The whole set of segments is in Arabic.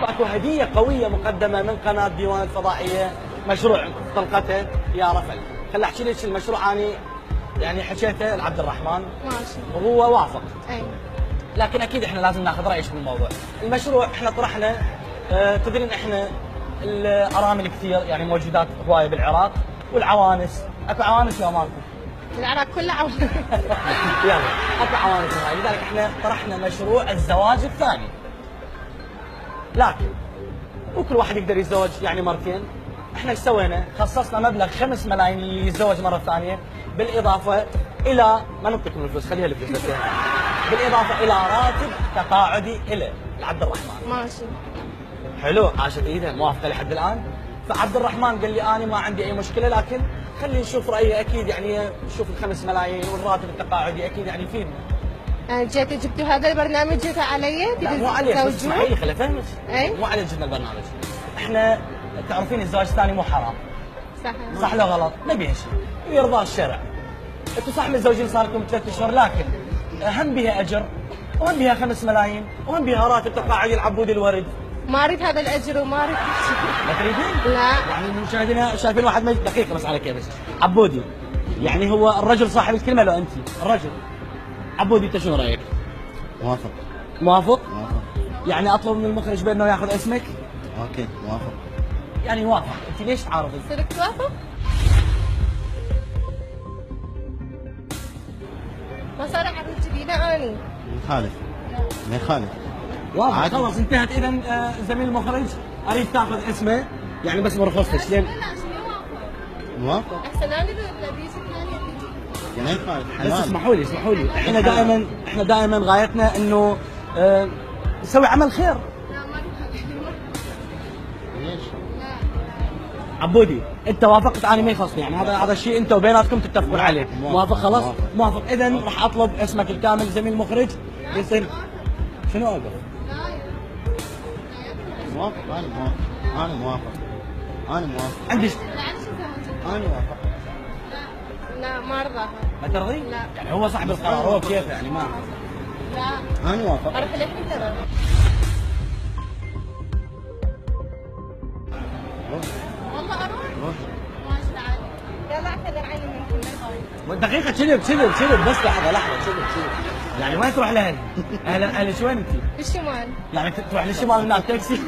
اكو هديه قويه مقدمه من قناه ديوان الفضائيه، مشروع طلقته يا رفل. خل احكي لك المشروع اني يعني حكيته لعبد الرحمن ماشي وهو وافق. اي لكن اكيد احنا لازم ناخذ رايك بالموضوع. المشروع احنا طرحنا تدرين احنا الارامل كثير يعني موجودات هوايه بالعراق والعوانس، اكو عوانس ولا ماكو؟ العراق كله عوانس. يلا اكو عوانس هوايه، لذلك احنا طرحنا مشروع الزواج الثاني. لكن مو كل واحد يقدر يتزوج يعني مرتين. احنا ايش سوينا؟ خصصنا مبلغ 5 ملايين اللي يتزوج مره ثانيه، بالاضافه الى ما نعطيكم الفلوس خليها الفلوس بس يعني. بالاضافه الى راتب تقاعدي الى لعبد الرحمن. ماشي حلو، عاشت ايده موافقه لحد الان. فعبد الرحمن قال لي انا ما عندي اي مشكله، لكن خلينا نشوف رايه، اكيد يعني نشوف ال5 ملايين والراتب التقاعدي اكيد يعني يفيدنا. جيتوا جبتوا هذا البرنامج جيتوا علي؟ لا مو عليك، بس اسمحي لي خليني افهمك. اي مو عليك جبنا البرنامج. احنا تعرفين الزواج الثاني مو حرام، صح صح لو غلط؟ نبي هالشيء ويرضى الشرع. انتم صح متزوجين صار لكم 3 اشهر، لكن هم بها اجر وهم بها 5 ملايين وهم بها راتب تقاعدي العبود الورد. ما اريد هذا الاجر وما اريد ما تريدين؟ لا يعني مشاهدينا شايفين واحد دقيقه بس على كيف عبودي، يعني هو الرجل صاحب الكلمه لو انت الرجل. عبودي انت شنو رايك؟ موافق. موافق؟ موافق. يعني اطلب من المخرج بانه ياخذ اسمك؟ اوكي موافق. يعني موافق، انت ليش تعارضي؟ صدق توافق؟ ما صار عروض جديده اني يخالف. ما يخالف. واضح عادي. خلاص انتهت. اذا زميل المخرج اريد تاخذ اسمه يعني بس برخصتك لين. موافق. احسن انا الذي ثانيه يعني يخالف. بس اسمحوا لي احنا دائما غايتنا انه نسوي عمل خير. لا ما ليش؟ عبودي انت وافقت، انا ما يخصني يعني، هذا الشيء انت وبيناتكم تتفقون عليه. موافق خلاص؟ موافق. اذا راح اطلب اسمك الكامل زميل المخرج يصير شنو اوقف؟ موافق. انا موافق. انا موافق. انا موافق. عندي انا موافق. لا ما ارضاها. ما ترضي؟ لا. يعني هو صاحب القرار، هو كيفه يعني ما. لا انا موافق. اروح لحين ترى. والله اروح. ماشي تعال. يلا اعتذر عني منكم لا يخالف. دقيقة كذب بس لحظة كذب. يعني وين تروح لهل؟ اهل شو وين انت؟ بالشمال. يعني تروح للشمال هناك تاكسي؟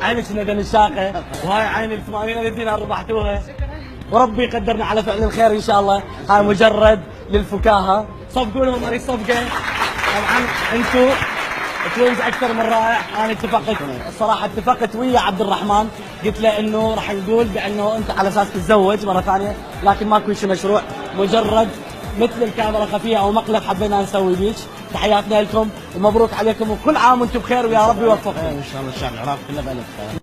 عينك ندى الشاقة وهاي عين ال 80 دينار ربحتوها. شكرا. وربي يقدرنا على فعل الخير ان شاء الله، هاي مجرد للفكاهة. صفقوا لهم هذه الصفقة. طبعا انتم توينز اكثر من رائع. انا اتفقت ويا عبد الرحمن، قلت له انه راح نقول بانه انت على اساس تتزوج مره ثانيه، لكن ماكو شيء مشروع، مجرد مثل الكاميرا خفيه او مقلب حبينا نسوي بيك. تحياتنا لكم ومبروك عليكم وكل عام وانتم بخير ويا رب يوفقكم. ان شاء الله الشعب العراقي كله بالف خير.